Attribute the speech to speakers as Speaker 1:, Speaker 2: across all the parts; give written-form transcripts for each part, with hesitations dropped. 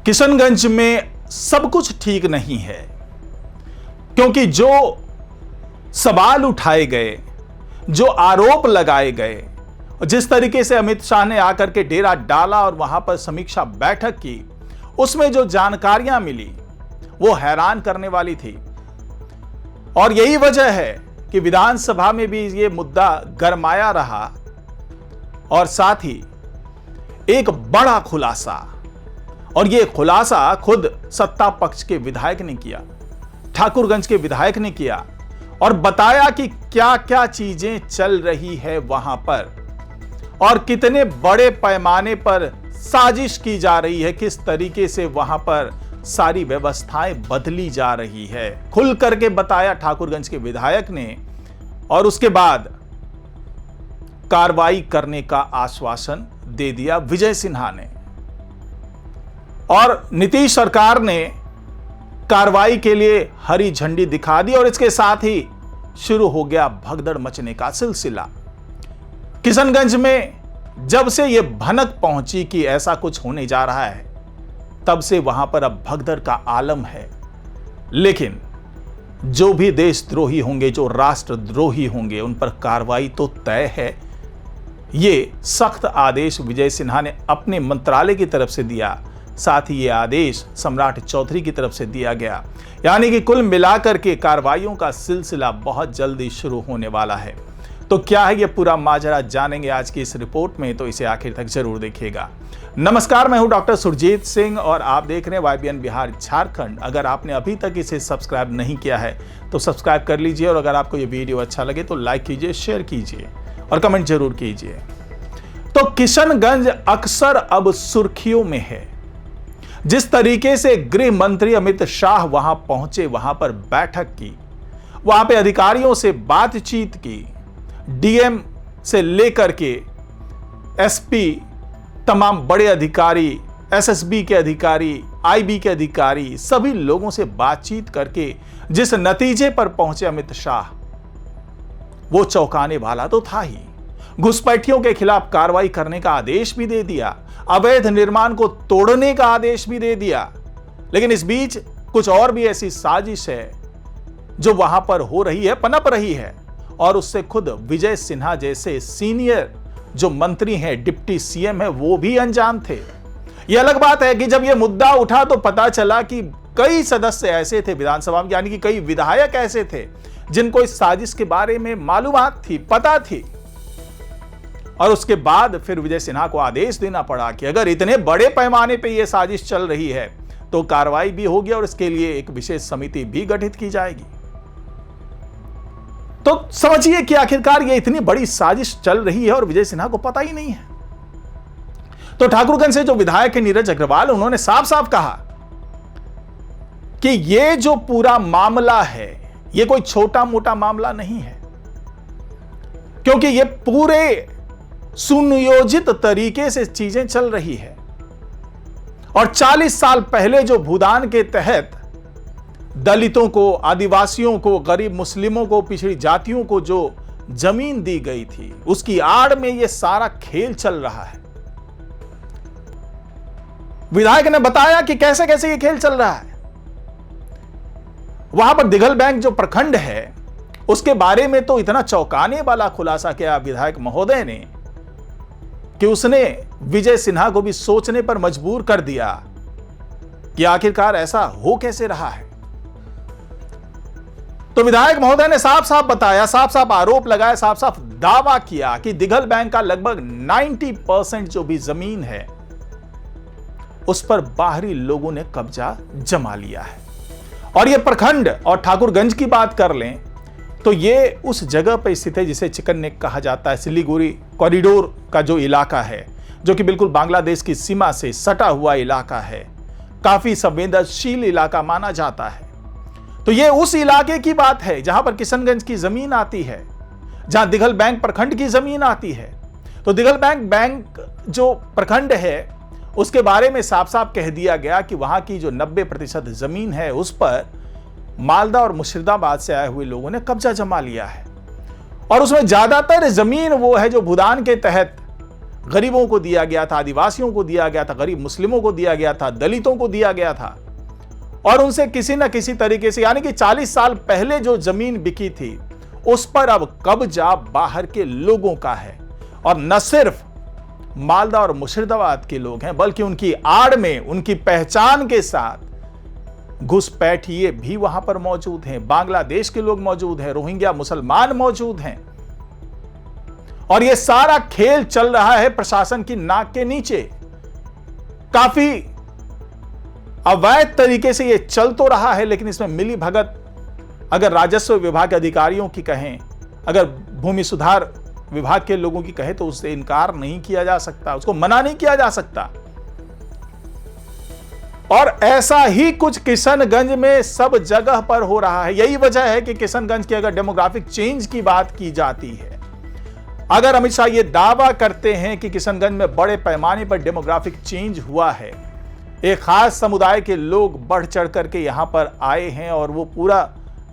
Speaker 1: किशनगंज में सब कुछ ठीक नहीं है, क्योंकि जो सवाल उठाए गए, जो आरोप लगाए गए, जिस तरीके से अमित शाह ने आकर के डेरा डाला और वहां पर समीक्षा बैठक की, उसमें जो जानकारियां मिली वो हैरान करने वाली थी। और यही वजह है कि विधानसभा में भी ये मुद्दा गरमाया रहा और साथ ही एक बड़ा खुलासा, और ये खुलासा खुद सत्ता पक्ष के विधायक ने किया, ठाकुरगंज के विधायक ने किया और बताया कि क्या क्या चीजें चल रही है वहां पर और कितने बड़े पैमाने पर साजिश की जा रही है, किस तरीके से वहां पर सारी व्यवस्थाएं बदली जा रही है। खुल करके बताया ठाकुरगंज के विधायक ने और उसके बाद कार्रवाई करने का आश्वासन दे दिया विजय सिन्हा ने, और नीतीश सरकार ने कार्रवाई के लिए हरी झंडी दिखा दी और इसके साथ ही शुरू हो गया भगदड़ मचने का सिलसिला। किशनगंज में जब से यह भनक पहुंची कि ऐसा कुछ होने जा रहा है, तब से वहां पर अब भगदड़ का आलम है। लेकिन जो भी देशद्रोही होंगे, जो राष्ट्रद्रोही होंगे, उन पर कार्रवाई तो तय है। ये सख्त आदेश विजय सिन्हा ने अपने मंत्रालय की तरफ से दिया, साथ ही ये आदेश सम्राट चौधरी की तरफ से दिया गया, यानी कि कुल मिलाकर के कार्रवाइयों का सिलसिला बहुत जल्दी शुरू होने वाला है। तो क्या है ये पूरा माजरा, जानेंगे आज की इस रिपोर्ट में, तो इसे आखिर तक जरूर देखिएगा। नमस्कार, मैं हूं डॉक्टर सुरजीत सिंह और आप देख रहे हैं YBN बिहार झारखंड। अगर आपने अभी तक इसे सब्सक्राइब नहीं किया है तो सब्सक्राइब कर लीजिए, और अगर आपको ये वीडियो अच्छा लगे तो लाइक कीजिए, शेयर कीजिए और कमेंट जरूर कीजिए। तो किशनगंज अक्सर अब सुर्खियों में है। जिस तरीके से गृह मंत्री अमित शाह वहां पहुंचे, वहां पर बैठक की, वहां पे अधिकारियों से बातचीत की, DM से लेकर के SP, तमाम बड़े अधिकारी, SSB के अधिकारी, IB के अधिकारी, सभी लोगों से बातचीत करके जिस नतीजे पर पहुंचे अमित शाह, वो चौंकाने वाला तो था ही। घुसपैठियों के खिलाफ कार्रवाई करने का आदेश भी दे दिया, अवैध निर्माण को तोड़ने का आदेश भी दे दिया। लेकिन इस बीच कुछ और भी ऐसी साजिश है जो वहां पर हो रही है, पनप रही है, और उससे खुद विजय सिन्हा जैसे सीनियर जो मंत्री हैं, डिप्टी CM है, वो भी अनजान थे। यह अलग बात है कि जब यह मुद्दा उठा तो पता चला कि कई सदस्य ऐसे थे विधानसभा में, यानी कि कई विधायक ऐसे थे जिनको इस साजिश के बारे में मालूमात थी, पता थी, और उसके बाद फिर विजय सिन्हा को आदेश देना पड़ा कि अगर इतने बड़े पैमाने पर यह साजिश चल रही है तो कार्रवाई भी होगी और इसके लिए एक विशेष समिति भी गठित की जाएगी। तो समझिए कि आखिरकार ये इतनी बड़ी साजिश चल रही है और विजय सिन्हा को पता ही नहीं है। तो ठाकुरगंज से जो विधायक है नीरज अग्रवाल, उन्होंने साफ साफ कहा कि ये जो पूरा मामला है, ये कोई छोटा मोटा मामला नहीं है, क्योंकि ये पूरे सुनियोजित तरीके से चीजें चल रही है। और 40 साल पहले जो भूदान के तहत दलितों को, आदिवासियों को, गरीब मुस्लिमों को, पिछड़ी जातियों को जो जमीन दी गई थी, उसकी आड़ में यह सारा खेल चल रहा है। विधायक ने बताया कि कैसे कैसे यह खेल चल रहा है। वहां पर दिघल बैंक जो प्रखंड है, उसके बारे में तो इतना चौंकाने वाला खुलासा किया विधायक महोदय ने कि उसने विजय सिन्हा को भी सोचने पर मजबूर कर दिया कि आखिरकार ऐसा हो कैसे रहा है। तो विधायक महोदय ने साफ साफ बताया, साफ साफ आरोप लगाया, साफ साफ दावा किया कि दिघल बैंक का लगभग 90% जो भी जमीन है उस पर बाहरी लोगों ने कब्जा जमा लिया है। और यह प्रखंड और ठाकुरगंज की बात कर लें तो यह उस जगह पर स्थित है जिसे चिकन नेक कहा जाता है। सिलीगुड़ी कॉरिडोर का जो इलाका है, जो कि बिल्कुल बांग्लादेश की सीमा से सटा हुआ इलाका है, काफी संवेदनशील इलाका माना जाता है। तो यह उस इलाके की बात है जहां पर किशनगंज की जमीन आती है, जहां दिघल बैंक प्रखंड की जमीन आती है। तो दिघल बैंक जो प्रखंड है, उसके बारे में साफ साफ कह दिया गया कि वहां की जो 90% जमीन है उस पर मालदा और मुर्शिदाबाद से आए हुए लोगों ने कब्जा जमा लिया है। और उसमें ज्यादातर जमीन वो है जो भूदान के तहत गरीबों को दिया गया था, आदिवासियों को दिया गया था, गरीब मुस्लिमों को दिया गया था, दलितों को दिया गया था, और उनसे किसी न किसी तरीके से, यानी कि 40 साल पहले जो जमीन बिकी थी उस पर अब कब्जा बाहर के लोगों का है। और न सिर्फ मालदा और मुर्शिदाबाद के लोग हैं, बल्कि उनकी आड़ में, उनकी पहचान के साथ घुसपैठिए भी वहां पर मौजूद हैं, बांग्लादेश के लोग मौजूद हैं, रोहिंग्या मुसलमान मौजूद हैं। और यह सारा खेल चल रहा है प्रशासन की नाक के नीचे। काफी अवैध तरीके से यह चल तो रहा है, लेकिन इसमें मिली भगत अगर राजस्व विभाग के अधिकारियों की कहें, अगर भूमि सुधार विभाग के लोगों की कहे, तो उससे इनकार नहीं किया जा सकता, उसको मना नहीं किया जा सकता। और ऐसा ही कुछ किशनगंज में सब जगह पर हो रहा है। यही वजह है कि किशनगंज की अगर डेमोग्राफिक चेंज की बात की जाती है, अगर अमित शाह ये दावा करते हैं कि किशनगंज में बड़े पैमाने पर डेमोग्राफिक चेंज हुआ है, एक खास समुदाय के लोग बढ़ चढ़ करके यहां पर आए हैं और वो पूरा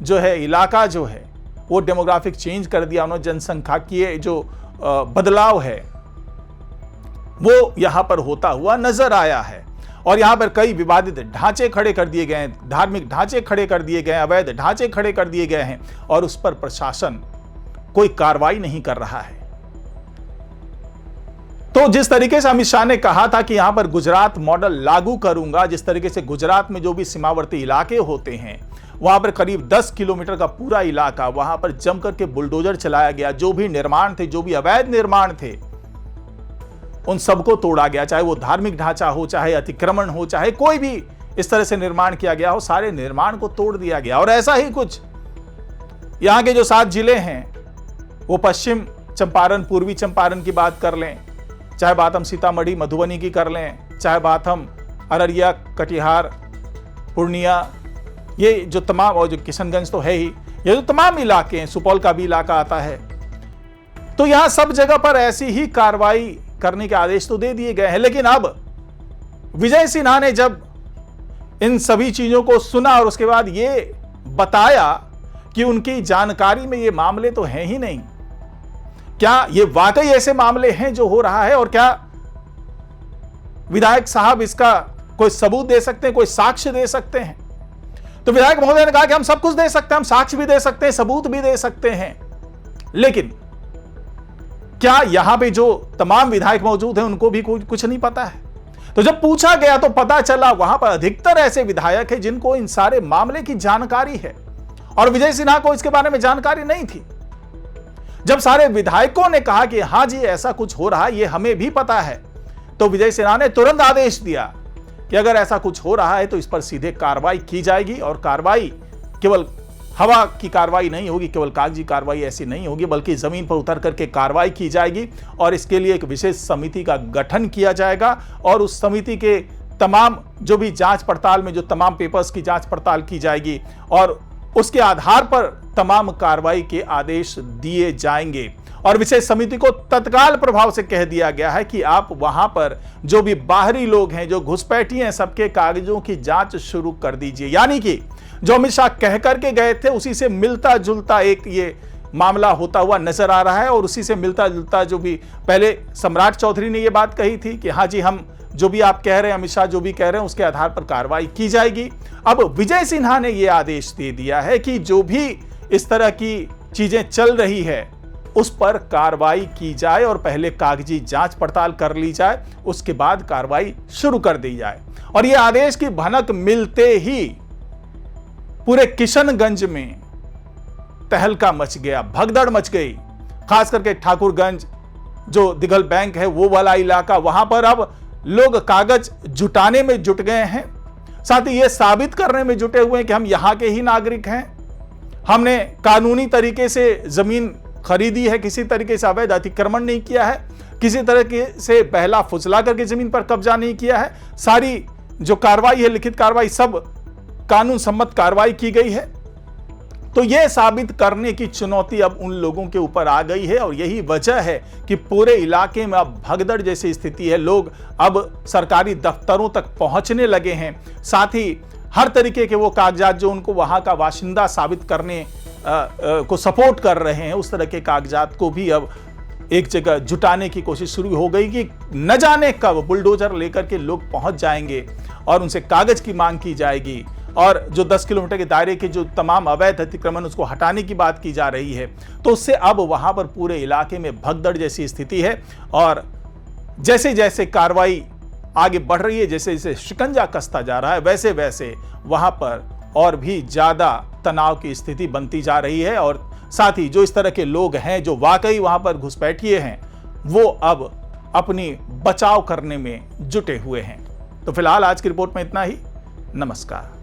Speaker 1: जो है इलाका जो है वो डेमोग्राफिक चेंज कर दिया उन्होंने, जनसंख्यिकीय जो बदलाव है वो यहां पर होता हुआ नजर आया है। और यहां पर कई विवादित ढांचे खड़े कर दिए गए हैं, धार्मिक ढांचे खड़े कर दिए गए हैं, अवैध ढांचे खड़े कर दिए गए हैं, और उस पर प्रशासन कोई कार्रवाई नहीं कर रहा है। तो जिस तरीके से अमित शाह ने कहा था कि यहां पर गुजरात मॉडल लागू करूंगा, जिस तरीके से गुजरात में जो भी सीमावर्ती इलाके होते हैं वहां पर करीब 10 किलोमीटर का पूरा इलाका, वहां पर जम करके बुलडोजर चलाया गया, जो भी निर्माण थे, जो भी अवैध निर्माण थे, उन सबको तोड़ा गया, चाहे वो धार्मिक ढांचा हो, चाहे अतिक्रमण हो, चाहे कोई भी इस तरह से निर्माण किया गया हो, सारे निर्माण को तोड़ दिया गया। और ऐसा ही कुछ यहां के जो 7 जिले हैं, वो पश्चिम चंपारण, पूर्वी चंपारण की बात कर लें, चाहे बात हम सीतामढ़ी मधुबनी की कर लें, चाहे बात हम अररिया, कटिहार, पूर्णिया, ये जो तमाम, और जो किशनगंज तो है ही, ये जो तमाम इलाके हैं, सुपौल का भी इलाका आता है, तो यहां सब जगह पर ऐसी ही कार्रवाई करने के आदेश तो दे दिए गए हैं। लेकिन अब विजय सिन्हा ने जब इन सभी चीजों को सुना और उसके बाद ये बताया कि उनकी जानकारी में ये मामले तो हैं ही नहीं, क्या ये वाकई ऐसे मामले हैं जो हो रहा है, और क्या विधायक साहब इसका कोई सबूत दे सकते हैं, कोई साक्ष्य दे सकते हैं? तो विधायक महोदय ने कहा कि हम सब कुछ दे सकते हैं, हम साक्ष्य भी दे सकते हैं, सबूत भी दे सकते हैं, लेकिन क्या यहां पे जो तमाम विधायक मौजूद हैं उनको भी कुछ नहीं पता है? तो जब पूछा गया तो पता चला वहां पर अधिकतर ऐसे विधायक हैं जिनको इन सारे मामले की जानकारी है, और विजय सिन्हा को इसके बारे में जानकारी नहीं थी। जब सारे विधायकों ने कहा कि हां जी ऐसा कुछ हो रहा है, ये हमें भी पता है, तो विजय सिन्हा ने तुरंत आदेश दिया कि अगर ऐसा कुछ हो रहा है तो इस पर सीधे कार्रवाई की जाएगी, और कार्रवाई केवल हवा की कार्रवाई नहीं होगी, केवल कागजी कार्रवाई ऐसी नहीं होगी, बल्कि जमीन पर उतर करके कार्रवाई की जाएगी। और इसके लिए एक विशेष समिति का गठन किया जाएगा, और उस समिति के तमाम जो भी जांच पड़ताल में जो तमाम पेपर्स की जांच पड़ताल की जाएगी, और उसके आधार पर तमाम कार्रवाई के आदेश दिए जाएंगे। और विशेष समिति को तत्काल प्रभाव से कह दिया गया है कि आप वहां पर जो भी बाहरी लोग हैं, जो घुसपैठी हैं, सबके कागजों की जांच शुरू कर दीजिए। यानी कि जो अमित शाह कह करके गए थे उसी से मिलता जुलता एक ये मामला होता हुआ नजर आ रहा है, और उसी से मिलता जुलता जो भी पहले सम्राट चौधरी ने ये बात कही थी कि हाँ जी, हम जो भी आप कह रहे हैं, अमित शाह जो भी कह रहे हैं, उसके आधार पर कार्रवाई की जाएगी। अब विजय सिन्हा ने यह आदेश दे दिया है कि जो भी इस तरह की चीजें चल रही है उस पर कार्रवाई की जाए, और पहले कागजी जांच पड़ताल कर ली जाए, उसके बाद कार्रवाई शुरू कर दी जाए। और यह आदेश की भनक मिलते ही पूरे किशनगंज में तहलका मच गया, भगदड़ मच गई। खास करके ठाकुरगंज, जो दिघल बैंक है वो वाला इलाका, वहां पर अब लोग कागज जुटाने में जुट गए हैं, साथ ही ये साबित करने में जुटे हुए हैं कि हम यहां के ही नागरिक हैं, हमने कानूनी तरीके से जमीन खरीदी है, किसी तरीके से अवैध अतिक्रमण नहीं किया है, किसी तरह से बहला फुसला करके जमीन पर कब्जा नहीं किया है, सारी जो कार्रवाई है, लिखित कार्रवाई, सब कानून सम्मत कार्रवाई की गई है। तो यह साबित करने की चुनौती अब उन लोगों के ऊपर आ गई है, और यही वजह है कि पूरे इलाके में अब भगदड़ जैसी स्थिति है। लोग अब सरकारी दफ्तरों तक पहुंचने लगे हैं, साथ ही हर तरीके के वो कागजात जो उनको वहां का बाशिंदा साबित करने को सपोर्ट कर रहे हैं, उस तरह के कागजात को भी अब एक जगह जुटाने की कोशिश शुरू हो गई कि न जाने कब बुलडोजर लेकर के लोग पहुंच जाएंगे और उनसे कागज की मांग की जाएगी और जो 10 किलोमीटर के दायरे के जो तमाम अवैध अतिक्रमण उसको हटाने की बात की जा रही है। तो उससे अब वहां पर पूरे इलाके में भगदड़ जैसी स्थिति है और जैसे जैसे कार्रवाई आगे बढ़ रही है, जैसे जैसे शिकंजा कसता जा रहा है, वैसे वैसे वहां पर और भी ज्यादा तनाव की स्थिति बनती जा रही है और साथ ही जो इस तरह के लोग हैं जो वाकई वहां पर घुसपैठिए हैं, वो अब अपनी बचाव करने में जुटे हुए हैं। तो फिलहाल आज की रिपोर्ट में इतना ही। नमस्कार।